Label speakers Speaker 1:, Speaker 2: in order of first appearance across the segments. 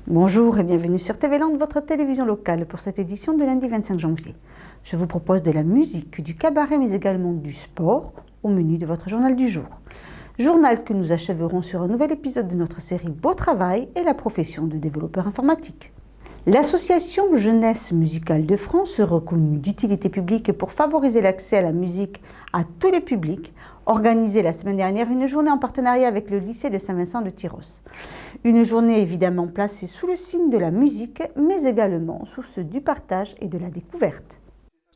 Speaker 1: Bonjour et bienvenue sur TV Land, votre télévision locale, pour cette édition de lundi 25 janvier. Je vous propose de la musique, du cabaret, mais également du sport au menu de votre journal du jour. Journal que nous achèverons sur un nouvel épisode de notre série Beau Travail et la profession de développeur informatique. L'association Jeunesse Musicale de France, reconnue d'utilité publique pour favoriser l'accès à la musique à tous les publics, organisait la semaine dernière une journée en partenariat avec le lycée de Saint-Vincent de Tyrosse. Une journée évidemment placée sous le signe de la musique, mais également sous ceux du partage et de la découverte.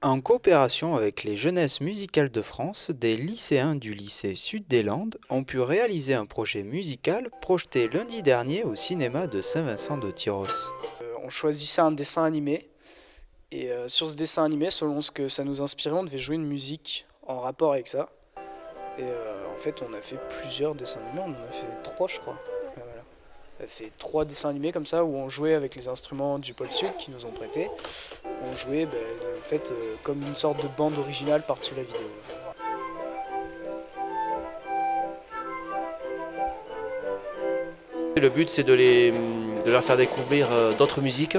Speaker 2: En coopération avec les Jeunesses Musicales de France, des lycéens du lycée Sud des Landes ont pu réaliser un projet musical projeté lundi dernier au cinéma de Saint-Vincent de Tyrosse.
Speaker 3: On choisissait un dessin animé et sur ce dessin animé, selon ce que ça nous inspirait, on devait jouer une musique en rapport avec ça. Et en fait, on a fait plusieurs dessins animés, on en a fait 3 je crois. Voilà. On a fait 3 dessins animés comme ça où on jouait avec les instruments du Pôle Sud qui nous ont prêté. On jouait en fait, comme une sorte de bande originale par-dessus la vidéo.
Speaker 4: Le but, c'est de leur faire découvrir d'autres musiques.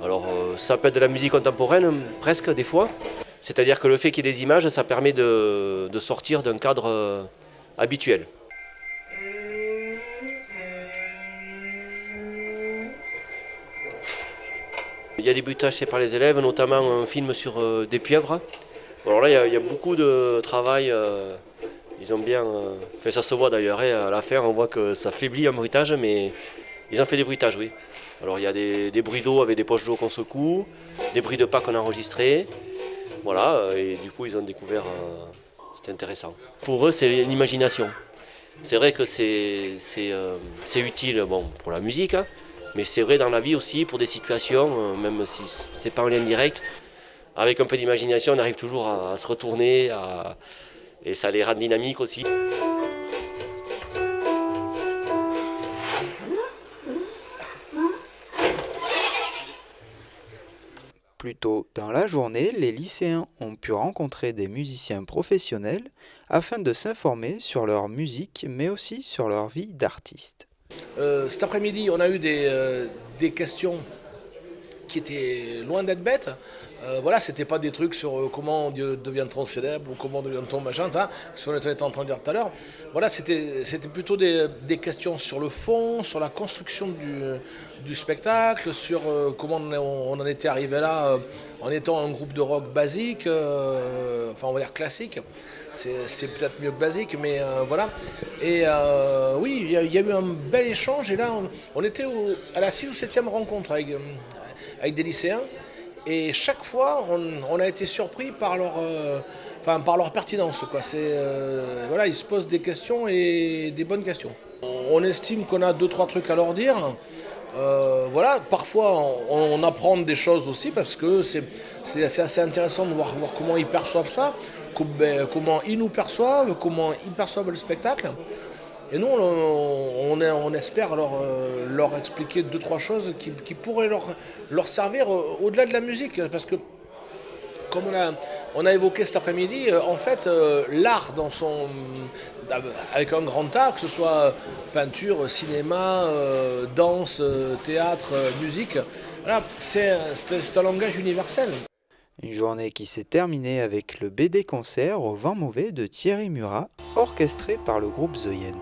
Speaker 4: Alors ça peut être de la musique contemporaine, presque des fois. C'est-à-dire que le fait qu'il y ait des images, ça permet de sortir d'un cadre habituel. Il y a des bruitages faits par les élèves, notamment un film sur des pieuvres. Alors là, il y a beaucoup de travail. Ils ont bien... ça se voit d'ailleurs, à la fin, on voit que ça faiblit un bruitage, mais ils ont fait des bruitages, oui. Alors il y a des bruits d'eau avec des poches d'eau qu'on secoue, des bruits de pas qu'on a enregistrés. Voilà, et du coup, ils ont découvert... c'était intéressant. Pour eux, c'est l'imagination. C'est vrai que c'est utile pour la musique, hein, mais c'est vrai dans la vie aussi, pour des situations, même si c'est pas en lien direct. Avec un peu d'imagination, on arrive toujours à se retourner, et ça les rend dynamiques aussi.
Speaker 2: Plus tôt dans la journée, les lycéens ont pu rencontrer des musiciens professionnels afin de s'informer sur leur musique, mais aussi sur leur vie d'artiste.
Speaker 5: Cet après-midi, on a eu des questions qui étaient loin d'être bêtes. Voilà, c'était pas des trucs sur comment devient-on célèbre ou comment devient-on machin, ce qu'on était en train de dire tout à l'heure. Voilà, c'était plutôt des questions sur le fond, sur la construction du spectacle, sur comment on en était arrivé là en étant un groupe de rock basique, enfin on va dire classique. C'est peut-être mieux que basique, mais voilà. Et oui, il y a eu un bel échange, et là on était à la 6 ou 7e rencontre avec des lycéens. Et chaque fois, on a été surpris par leur pertinence, quoi. Voilà, ils se posent des questions, et des bonnes questions. On estime qu'on a 2-3 trucs à leur dire. Voilà, parfois on apprend des choses aussi, parce que c'est assez intéressant de voir comment ils perçoivent ça, comment ils nous perçoivent, comment ils perçoivent le spectacle. Et nous, on espère leur expliquer 2-3 choses qui pourraient leur servir au-delà de la musique. Parce que, comme on a évoqué cet après-midi, en fait, l'art avec un grand A, que ce soit peinture, cinéma, danse, théâtre, musique, voilà, c'est un langage universel.
Speaker 2: Une journée qui s'est terminée avec le BD concert au vent mauvais de Thierry Murat, orchestré par le groupe The Yen.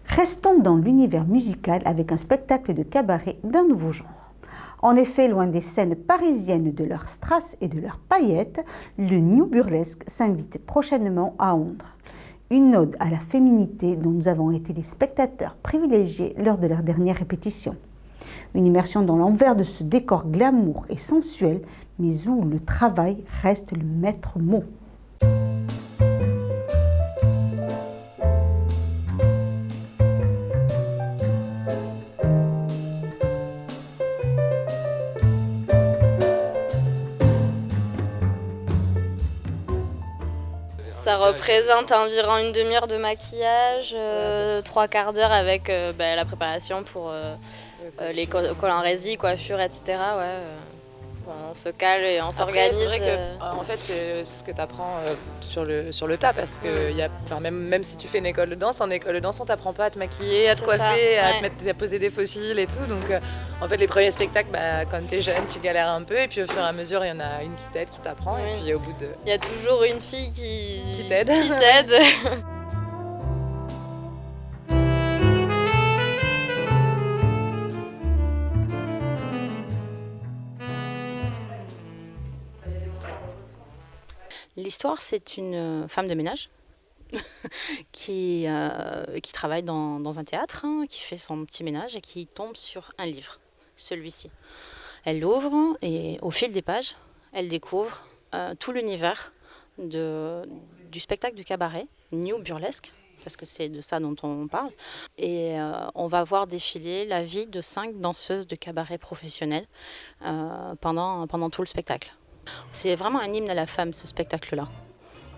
Speaker 1: Restons dans l'univers musical avec un spectacle de cabaret d'un nouveau genre. En effet, loin des scènes parisiennes de leurs strass et de leurs paillettes, le New Burlesque s'invite prochainement à Ondres. Une ode à la féminité dont nous avons été les spectateurs privilégiés lors de leur dernière répétition. Une immersion dans l'envers de ce décor glamour et sensuel, mais où le travail reste le maître mot.
Speaker 6: Ça représente environ une demi-heure de maquillage, 3/4 d'heure avec la préparation pour les cols en résille, coiffure, etc. Ouais, on se cale et on s'organise.
Speaker 7: C'est vrai que en fait, c'est ce que tu apprends sur le tas, parce que même si tu fais une école de danse, en école de danse, on t'apprend pas à te maquiller, à te coiffer, à poser des fossiles et tout. Donc en fait, les premiers spectacles, quand t'es jeune, tu galères un peu, et puis au fur et à mesure, il y en a une qui t'aide, qui t'apprend, et puis au bout de...
Speaker 6: Il y a toujours une fille qui
Speaker 7: t'aide.
Speaker 8: L'histoire, c'est une femme de ménage qui travaille dans un théâtre, qui fait son petit ménage et qui tombe sur un livre, celui-ci. Elle l'ouvre et au fil des pages, elle découvre tout l'univers du spectacle du cabaret, New Burlesque, parce que c'est de ça dont on parle. Et on va voir défiler la vie de 5 danseuses de cabaret professionnelles pendant tout le spectacle. C'est vraiment un hymne à la femme, ce spectacle-là.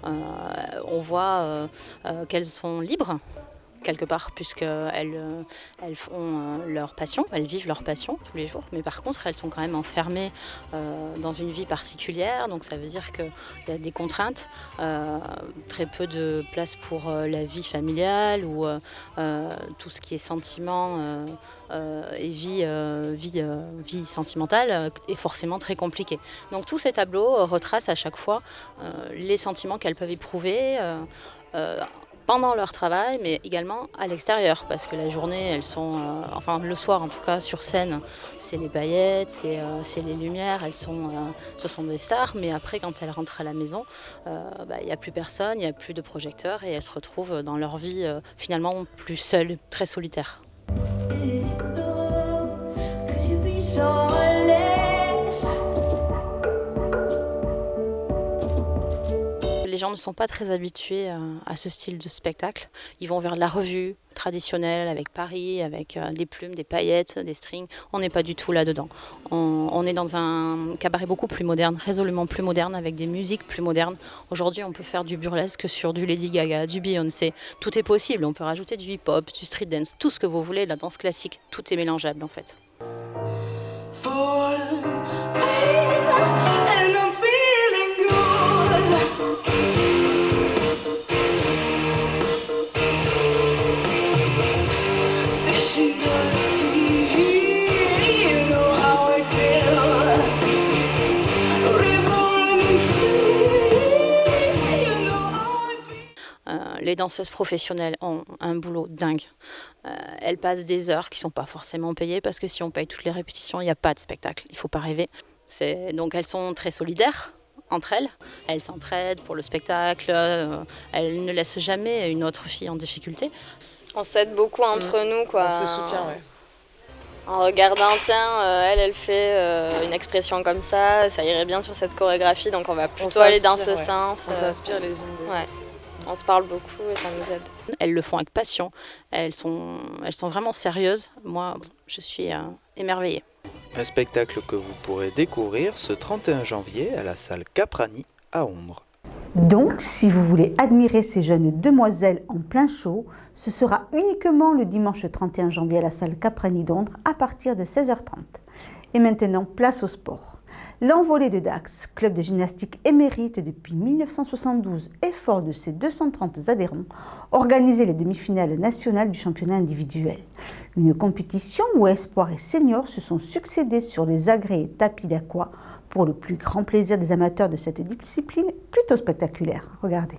Speaker 8: On voit qu'elles sont libres, quelque part, puisqu'elles font leur passion, elles vivent leur passion tous les jours, mais par contre, elles sont quand même enfermées dans une vie particulière, donc ça veut dire qu'il y a des contraintes, très peu de place pour la vie familiale ou tout ce qui est sentiment et vie sentimentale est forcément très compliqué. Donc tous ces tableaux retracent à chaque fois les sentiments qu'elles peuvent éprouver pendant leur travail, mais également à l'extérieur, parce que la journée, elles sont, le soir en tout cas, sur scène, c'est les paillettes, c'est les lumières, ce sont des stars, mais après, quand elles rentrent à la maison, il n'y a plus personne, il n'y a plus de projecteurs, et elles se retrouvent dans leur vie finalement plus seules, très solitaires. Les gens ne sont pas très habitués à ce style de spectacle. Ils vont vers la revue traditionnelle avec Paris, avec des plumes, des paillettes, des strings. On n'est pas du tout là-dedans. On est dans un cabaret beaucoup plus moderne, résolument plus moderne, avec des musiques plus modernes. Aujourd'hui, on peut faire du burlesque sur du Lady Gaga, du Beyoncé. Tout est possible. On peut rajouter du hip-hop, du street dance, tout ce que vous voulez, la danse classique. Tout est mélangeable en fait. Les danseuses professionnelles ont un boulot dingue. Elles passent des heures qui ne sont pas forcément payées, parce que si on paye toutes les répétitions, il n'y a pas de spectacle. Il ne faut pas rêver. Donc elles sont très solidaires entre elles. Elles s'entraident pour le spectacle. Elles ne laissent jamais une autre fille en difficulté.
Speaker 6: On s'aide beaucoup entre nous, quoi.
Speaker 7: On se soutient, ouais.
Speaker 6: En regardant, tiens, elle fait une expression comme ça irait bien sur cette chorégraphie, donc on va plutôt aller dans ce sens.
Speaker 7: On s'inspire les unes des autres.
Speaker 6: On se parle beaucoup et ça nous aide.
Speaker 8: Elles le font avec passion, elles sont vraiment sérieuses. Moi, je suis émerveillée.
Speaker 2: Un spectacle que vous pourrez découvrir ce 31 janvier à la salle Caprani à Ondres.
Speaker 1: Donc, si vous voulez admirer ces jeunes demoiselles en plein show, ce sera uniquement le dimanche 31 janvier à la salle Caprani d'Ondres à partir de 16h30. Et maintenant, place au sport. L'Envolée de Dax, club de gymnastique émérite depuis 1972 et fort de ses 230 adhérents, organisait les demi-finales nationales du championnat individuel. Une compétition où espoirs et seniors se sont succédés sur les agrès et tapis d'aqua pour le plus grand plaisir des amateurs de cette discipline plutôt spectaculaire. Regardez.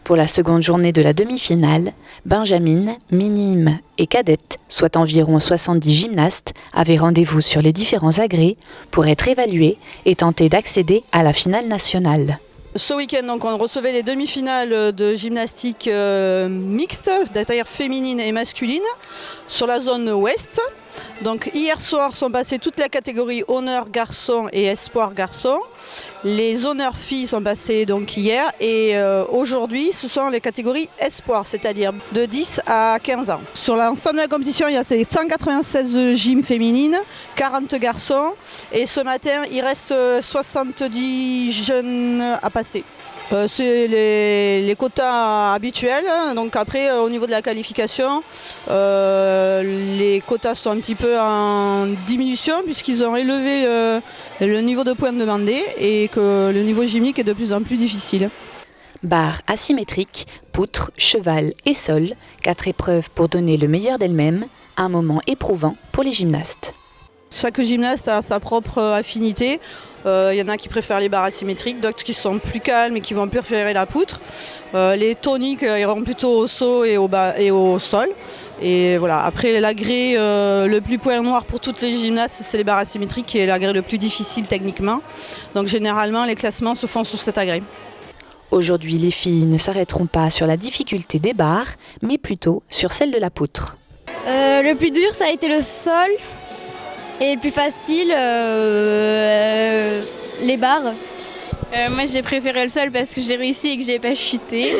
Speaker 9: Pour la seconde journée de la demi-finale, Benjamine, minime et cadette, soit environ 70 gymnastes, avaient rendez-vous sur les différents agrès pour être évalués et tenter d'accéder à la finale nationale.
Speaker 10: Ce week-end, donc, on recevait les demi-finales de gymnastique mixte, c'est-à-dire féminine et masculine, sur la zone ouest. Donc hier soir sont passées toutes les catégories honneur garçon et espoir garçon. Les honneurs filles sont passées donc hier et aujourd'hui ce sont les catégories espoir, c'est-à-dire de 10 à 15 ans. Sur l'ensemble de la compétition, il y a 196 gym féminines, 40 garçons et ce matin il reste 70 jeunes à passer. C'est les quotas habituels. Donc après, au niveau de la qualification, les quotas sont un petit peu en diminution puisqu'ils ont élevé le niveau de points demandé et que le niveau gymnique est de plus en plus difficile.
Speaker 9: Barres asymétriques, poutres, cheval et sol, 4 épreuves pour donner le meilleur d'elles-mêmes, un moment éprouvant pour les gymnastes.
Speaker 10: Chaque gymnaste a sa propre affinité. Il y en a qui préfèrent les barres asymétriques, d'autres qui sont plus calmes et qui vont préférer la poutre. Les toniques iront plutôt au saut et au sol. Et voilà. Après, l'agrès le plus point noir pour toutes les gymnastes, c'est les barres asymétriques, qui est l'agrès le plus difficile techniquement. Donc généralement, les classements se font sur cet agrès.
Speaker 9: Aujourd'hui, les filles ne s'arrêteront pas sur la difficulté des barres, mais plutôt sur celle de la poutre.
Speaker 11: Le plus dur, ça a été le sol. Et le plus facile, les barres.
Speaker 12: Moi j'ai préféré le sol parce que j'ai réussi et que j'ai pas chuté.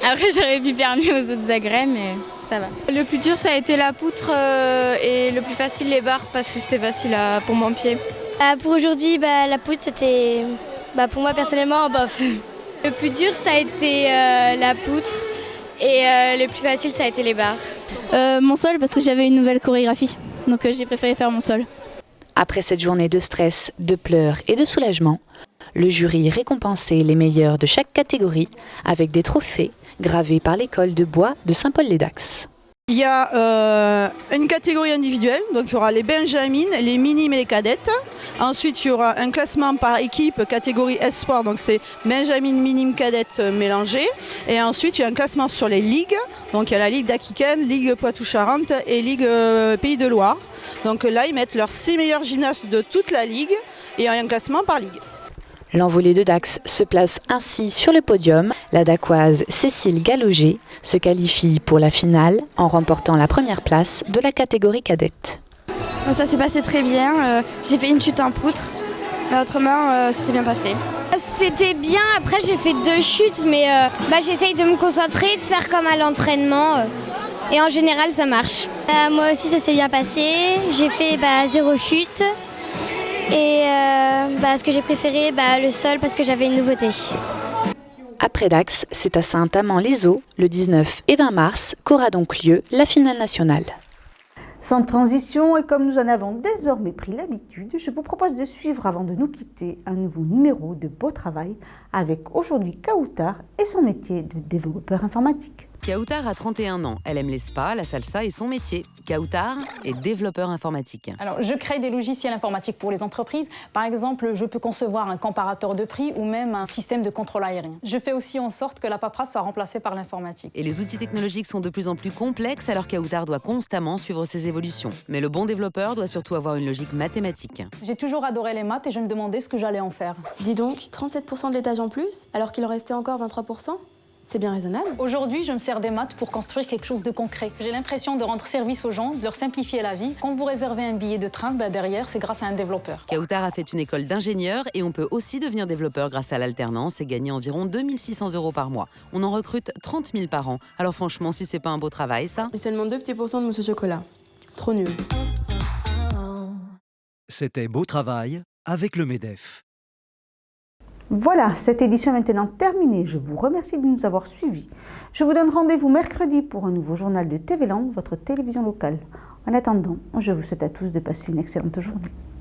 Speaker 12: Après j'aurais pu faire mieux aux autres agrès mais ça va. Le plus dur ça a été la poutre et le plus facile les barres parce que c'était facile pour mon pied.
Speaker 11: Pour aujourd'hui, la poutre c'était pour moi personnellement bof. Le plus dur ça a été la poutre et le plus facile ça a été les barres.
Speaker 12: Mon sol parce que j'avais une nouvelle chorégraphie. Donc j'ai préféré faire mon sol.
Speaker 9: Après cette journée de stress, de pleurs et de soulagement, le jury récompensait les meilleurs de chaque catégorie avec des trophées gravés par l'école de bois de Saint-Paul-les-Dax.
Speaker 10: Il y a une catégorie individuelle, donc il y aura les benjamines, les minimes et les cadettes. Ensuite, il y aura un classement par équipe, catégorie espoir, donc c'est benjamines, minimes, cadettes mélangées. Et ensuite, il y a un classement sur les ligues, donc il y a la Ligue d'Aquitaine, Ligue Poitou-Charentes et Ligue Pays de Loire. Donc là, ils mettent leurs 6 meilleurs gymnastes de toute la ligue et il y a un classement par ligue.
Speaker 9: L'envolée de Dax se place ainsi sur le podium. La Dacoise Cécile Galloger se qualifie pour la finale en remportant la première place de la catégorie cadette.
Speaker 11: Ça s'est passé très bien. J'ai fait une chute en poutre. Mais autrement, ça s'est bien passé. C'était bien. Après, j'ai fait 2 chutes, mais j'essaye de me concentrer, de faire comme à l'entraînement. Et en général, ça marche. Moi aussi, ça s'est bien passé. J'ai fait 0 chute. Et ce que j'ai préféré, le sol, parce que j'avais une nouveauté.
Speaker 9: Après Dax, c'est à Saint-Amand-les-Eaux, le 19 et 20 mars, qu'aura donc lieu la finale nationale.
Speaker 1: Sans transition, et comme nous en avons désormais pris l'habitude, je vous propose de suivre avant de nous quitter un nouveau numéro de Beau Travail avec aujourd'hui Kautar et son métier de développeur informatique.
Speaker 13: Kautar a 31 ans. Elle aime les spas, la salsa et son métier. Kautar est développeur informatique.
Speaker 14: Alors, je crée des logiciels informatiques pour les entreprises. Par exemple, je peux concevoir un comparateur de prix ou même un système de contrôle aérien. Je fais aussi en sorte que la paperasse soit remplacée par l'informatique.
Speaker 13: Et les outils technologiques sont de plus en plus complexes, alors Kautar doit constamment suivre ses évolutions. Mais le bon développeur doit surtout avoir une logique mathématique.
Speaker 14: J'ai toujours adoré les maths et je me demandais ce que j'allais en faire.
Speaker 15: Dis donc, 37% de l'étage en plus, alors qu'il en restait encore 23%? C'est bien raisonnable.
Speaker 14: Aujourd'hui, je me sers des maths pour construire quelque chose de concret. J'ai l'impression de rendre service aux gens, de leur simplifier la vie. Quand vous réservez un billet de train, derrière, c'est grâce à un développeur.
Speaker 13: Kautar a fait une école d'ingénieur et on peut aussi devenir développeur grâce à l'alternance et gagner environ 2 600 € par mois. On en recrute 30 000 par an. Alors franchement, si c'est pas un beau travail, ça.
Speaker 15: Et seulement 2 petits pourcents de mousse au chocolat. Trop nul.
Speaker 16: C'était Beau Travail avec le MEDEF.
Speaker 1: Voilà, cette édition est maintenant terminée. Je vous remercie de nous avoir suivis. Je vous donne rendez-vous mercredi pour un nouveau journal de TV Land, votre télévision locale. En attendant, je vous souhaite à tous de passer une excellente journée.